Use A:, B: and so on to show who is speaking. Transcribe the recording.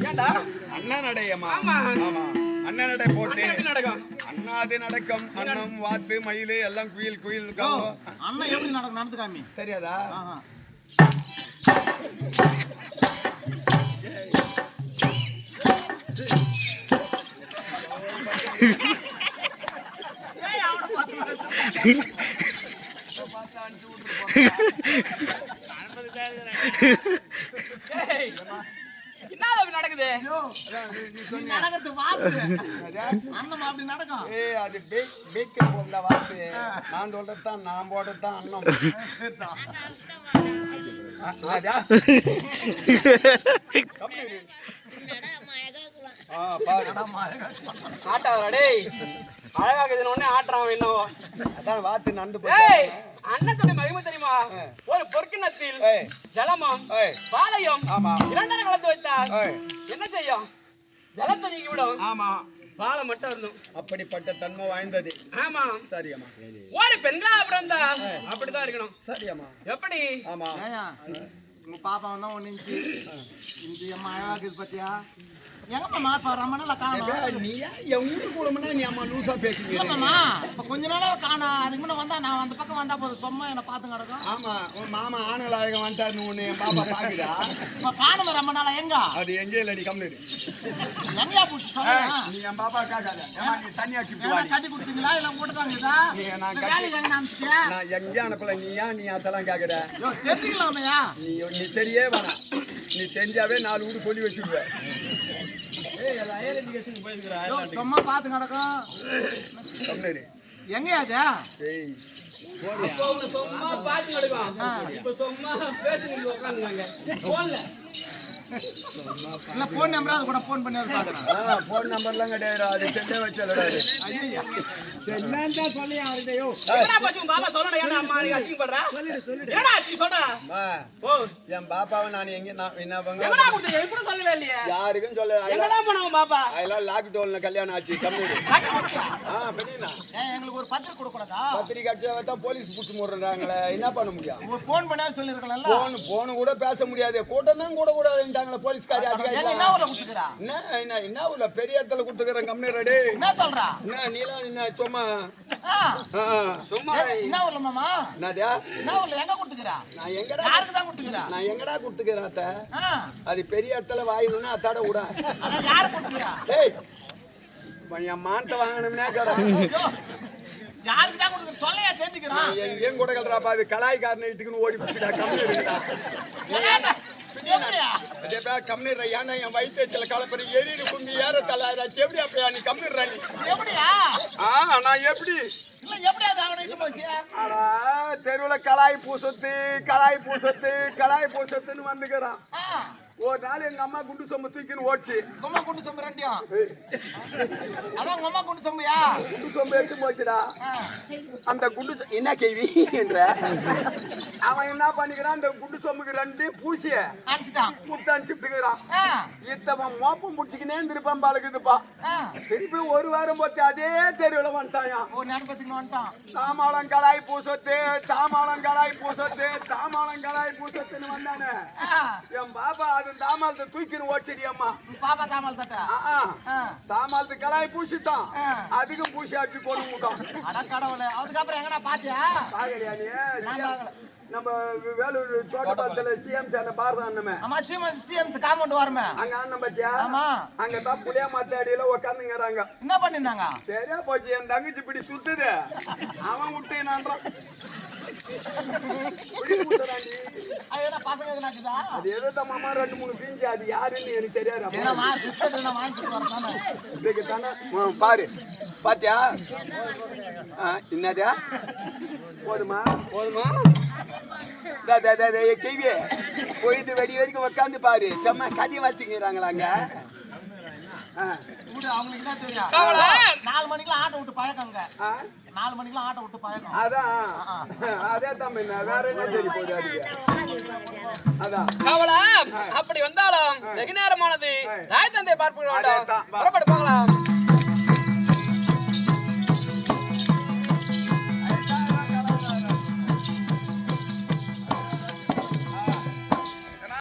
A: அண்ணா நடையம்மா. ஆமா அண்ணா நடை போட்டு அண்ணாது நடக்கும். அண்ணம் வாத்து மயில் எல்லாம் குயில் குயில்
B: அண்ணன் எப்படி நடக்கும் நடந்து காமி
A: தெரியாதா?
C: நடக்குது
A: நான் சொல்றதுதான் நான் போட்டதுதான் அண்ணம்.
C: அழகாக்குதுன்னு ஒண்ணே ஆட்டுறான் என்னவோ.
A: அதான் வாத்து நண்டு
C: அன்னத்துடைய மகிமை தெரியுமா? ஒரு பொற்கிணத்தில் ஜலமும் பாலையும் இரண்டரை கலந்து வைத்தால் என்ன செய்யும்? ஜலத்தை நீக்கி விடும்.
A: ஆமா
C: பாலை மட்டும் இருந்தும்.
A: அப்படிப்பட்ட தன்மை வாய்ந்தது.
C: ஆமா
A: சரியம்மா.
C: ஒரு பெண்களா பிறந்தா அப்படித்தான் இருக்கணும்.
A: சரியம்மா.
C: எப்படி?
A: ஆமா
B: உங்க பாப்பா வந்தா ஒண்ணு இந்த அம்மா அழகாக்குது பாத்தியா? எங்கம்மா ரொம்ப நாளா காணோம்.
A: நீ என் ஊரு கூடமுன்னா நீ அம்மா லூசா பேசுவீங்க.
B: இப்ப கொஞ்ச நாளா காணோம். அதுக்கு முன்ன வந்தா நான் அந்த பக்கம் வந்தா போதும் சும்மா என்ன பாத்து கிடக்கும்.
A: ஆமா உன் மாமா ஆனல் அழகம் வந்துட்டாருன்னு ஒண்ணு என் பாப்பா பாக்குதா?
B: இப்ப காணும் ரொம்ப நாளா எங்க?
A: அது எங்கே இல்ல, நீ கம்ப்ளீட்
B: எங்கயா போச்சு சொல்லுங்க.
A: நீ என் பாப்பா கேட்காத. நீ தண்ணி அடிச்சு
B: கட்டி கொடுத்தீங்களா இல்ல போட்டுதாங்கதா? நான்
A: எங்கே அனுப்பல. நீ அதெல்லாம் கேக்குற?
B: தெரிஞ்சுக்கலாமையா?
A: நீ தெரியவே வேணாம். நீ தெரிஞ்சாவே 4 வீடு சொல்லி வச்சுடுவேன்.
B: சும்மா பாத்து நடக்கும். எங்கயா அது?
C: சும்மா பாத்து நடக்கும். இப்ப சும்மா பேசுங்க உட்காந்துங்க. போன்ல
B: இல்ல போன் நம்பர் கூட போன் பண்ணி பாக்குறேன்.
A: போன் நம்பர்லாம் கிடையாது. அது செஞ்சே வச்சலடா.
B: ஐயா
A: என்னடா சொல்லி அவர்கிட்டயோ.
C: என்னடா பாத்து பாபா சொல்லடா. ஏன்டா அம்மா நீ அசிங்க பண்ற? சொல்லிடு. ஏன்டா அசிங்க சொல்ற? ஓ
A: என் பாப்பாவை நான் எங்க என்ன பண்ண?
C: எங்கடா குடுத்து எப்படி சொல்லவே இல்லையே?
A: யாருக்கும் சொல்ல.
C: எங்கடா போனவங்க பாப்பா?
A: அதெல்லாம் லாக் டவுன்ல கல்யாணம் ஆச்சு. கம்மிடு. பண்ணினா
B: எங்களுக்கு ஒரு பத்திரிக்கை கொடுக்க கூடாதா?
A: பத்திரிக்கை அடிச்சா போலீஸ் புடிச்சு போடுறாங்களே. என்ன பண்ண முடியும்?
B: ஒரு போன் பண்ணா சொல்லிருக்கலாம்ல.
A: போன் கூட பேச முடியாது. கூட்டம் தான் கூட கூடாதுன்றாங்களே போலீஸ்காரி.
B: என்ன ஊர்ல குடுத்துக்கறா?
A: என்ன ஊர்ல பெரிய இடத்துல குடுத்துக்கறேன். கம்மி ரெடி.
B: என்ன சொல்றா?
A: நீலாம் என்ன சும்மா
B: சும்மா என்ன ஊர்ல மாமா?
A: என்னடா?
B: என்ன ஊர்ல எங்க குடுத்துக்கறா?
A: நான் எங்கடா
B: யாருக்கு தான் குடுத்துக்கறா?
A: நான் எங்கடா குடுத்துக்கறேன் அத்த? அது பெரிய இடத்துல வாயினுனா அத்தாட விட.
B: அத யார் குடுத்துக்கறா?
A: ஏய் என் மான்ட்ட வாங்கணும்னே கேக்குறேன்.
B: யாருக்கு தான் குடுத்துக்கற? சொல்லையா தெரிஞ்சுக்கறா?
A: எங்கேயும் கூட கல்றப்பா. அது கலாய்காரனை இட்டுக்குன்னு ஓடி பிடிச்சிடா. கம்மி இருக்குடா. அதே கம்மிடுற. ஏன்னா என் வயிற்றுல கலப்பறி எரிடு கும்பி ஏற தலாயிரா. எப்படி அப்பயா நீ கம்மிடுறா? நீ
B: எப்படியா?
A: நான் எப்படி
B: இல்ல எப்படியா தாவணிட்டு போச்சு?
A: அடா தெருவுல கலாய் பூசத்துன்னு வந்துக்கிறான். ஒரு நாள் எங்க அம்மா குண்டு சொம்பு தூக்கின்னு ஓடிச்சு.
B: உங்க குண்டு சொம்பு ரெண்டியும் அதான் உங்க அம்மா குண்டு சொம்பியா?
A: குண்டு சொம்பு எடுத்து போச்சுடா. அந்த குண்டு என்ன கேள்வி என்ற அவன் என்ன பண்ணிக்கிறான்? அந்த குண்டு சொம்புக்கு 2 பூசிய
B: அடிச்சுட்டான்.
A: முத்த அனுப்பிச்சுட்டுக்கிறான். இத்தவன் மோப்பம் முடிச்சுக்கினே திருப்பான் பாலுக்குதுப்பா. திருப்பி 1 வாரம் போட்டு அதே தெருவுல வந்துட்டாயா. தாமாளம் கலாய் பூசத்துன்னு வந்தானே. என் பாப்பா அது தாமாளத்தை தூக்கின்னு ஓடிச்சடி. அம்மா
B: பாப்பா தாமாள்
A: தாமாளத்து கலாய் பூசிட்டான். அதுக்கும் பூசி அடிச்சு கொண்டு விட்டான்.
B: அட கடவுளே. அதுக்கப்புறம் எங்கடா பாத்தியா?
A: பாக்கறியா நீ? நம்ம வேலூர் தோட்டத்துல சிஎம் சேன பாரதான்னமே.
B: ஆமா சிஎம் காம்பவுண்ட் வரமே. அங்க
A: அண்ணன் பத்தியா?
B: ஆமா.
A: அங்க தான் புளிய மத்தாடியில உட்காந்துங்கறாங்க.
B: என்ன பண்ணிருந்தாங்க?
A: சரியா போச்சு. என் தங்கச்சி பிடி சுத்துது. அவன் விட்டு நான்றான்.
B: அதேதான் பசங்க எதுனாக்குதா?
A: அது ஏதோ தான் மாமா 2-3 பிஞ்சு. அது யாருன்னு எனக்கு தெரியாது. இதுக்கு தானே பாரு. பாத்தியா? என்னதா? போதுமா? கேள்வி போயிட்டு வெடி வரைக்கும் உட்காந்து பாரு. சும்மா கதை வச்சுக்கிறாங்களாங்க.
B: அவங்களுக்கு என்ன தெரியும்? 4 மணிக்கெல்லாம் ஆட்டோ விட்டு பழக்கங்க. 4 மணிக்கெல்லாம் ஆட்டோ விட்டு பழக்கம்.
A: அதே தான் வேற என்ன தெரிய போகுது? அதான்
C: அப்படி வந்தாலும் வெகு நேரமானது தாய் தந்தை பார்க்க வேண்டாம். புறப்பட்டு போகலாம்.